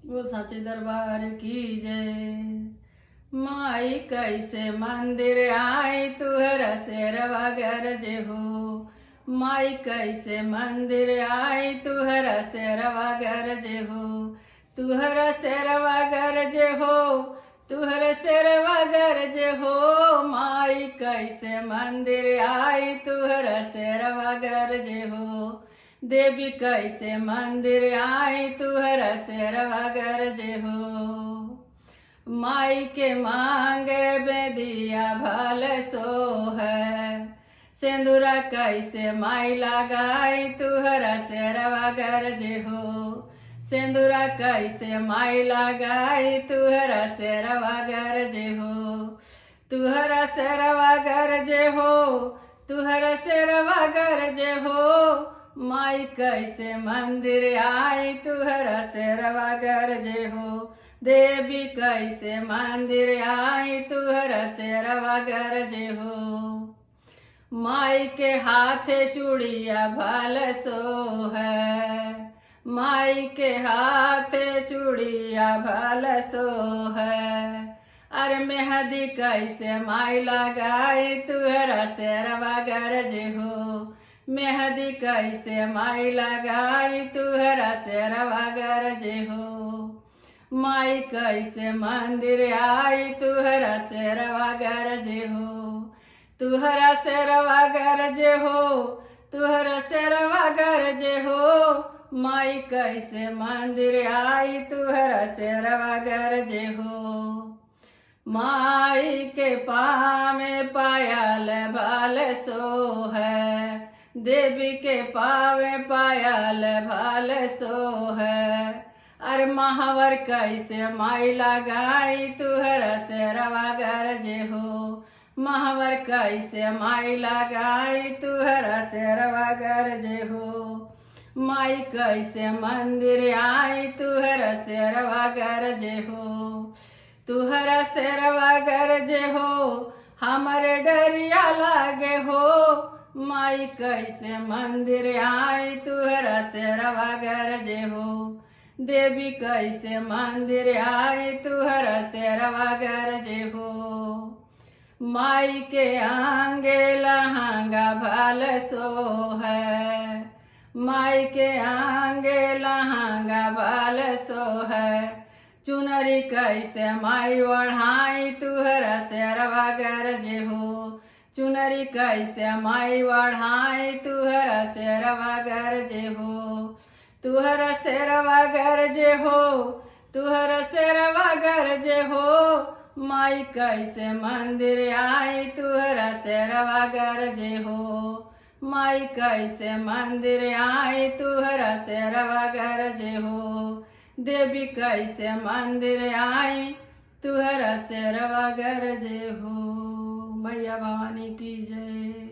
बोल साचे दरबार की जय। माई कैसे मंदिर आई तुहरा शेरवा गरजे हो। माई कैसे मंदिर आई तुहरा शेरवा गरजे हो। तुहरा शेरवा गरजे हो। तुहरा शेरवा गरजे हो। माई कैसे मंदिर आई तुहरा शेरवा गरजे हो। देवी कैसे मंदिर आई तुहरा शेरवा गरजे हो। माई के मांगे बेदिया भल सो है। सिंदूरा कैसे माई लगाई तुहरा शेरवा गरजे हो। सिंदूरा कैसे माई लगाई तुहरा शेरवा गरजे हो। तुहरा शेरवा गरजे हो। तुहरा शेरवा गरजे हो। माई कैसे मंदिर आई तुहरा शेरवा गरजे हो। देवी कैसे मंदिर आई तुहरा शेरवा गरजे हो। माई के हाथे चूड़िया भल सो है। माई के हाथे चूड़िया भल सो है। अरे मेहंदी कैसे माई लगाई तुहरा शेरवा गरजे हो। मेहंदी कैसे माई लगाई तुहरा शेरवा गरजे हो। माई कैसे मंदिर आई तुहरा शेरवा गरजे हो। तुहरा शेरवा गरजे हो। तुहरा शेरवा गरजे हो। माई कैसे मंदिर आई तुहरा शेरवा गरजे हो। माई के पाँव पायल भल सो है। देवी के पाँव पायल भल सो है। अरे महावर कैसे माई लगाई तुहरा शेरवा गरजे हो। महावर कैसे माई लगाई तुहरा शेरवा गरजे हो। माई कैसे मंदिर आई तुहरा शेरवा गरजे हो। तुहरा शेरवा गरजे हो। हमरे डरिया लागे हो। माई कैसे मंदिर आई तुहरा शेरवा गरजे हो। देवी कैसे मंदिर आई तुहरा शेरवा गरजे हो। माई के आंगे लहंगा भल सो है। माई के आंगे लहंगा भल सो है। चुनरी कैसे माई ओढ़ाई तुहरा शेरवा गरजे हो। चुनरी कैसे माई ओढ़ाई तुहरा शेरवा गरजे हो। तुहरा शेरवा गरजे हो। तुहरा शेरवा गरजे हो। माई कैसे मंदिर आई तुहरा शेरवा गरजे हो। माई कैसे मंदिर आई तुहरा शेरवा गरजे हो। देवी कैसे मंदिर आई तुहरा शेरवा गरजे हो। मैया भवानी की जय।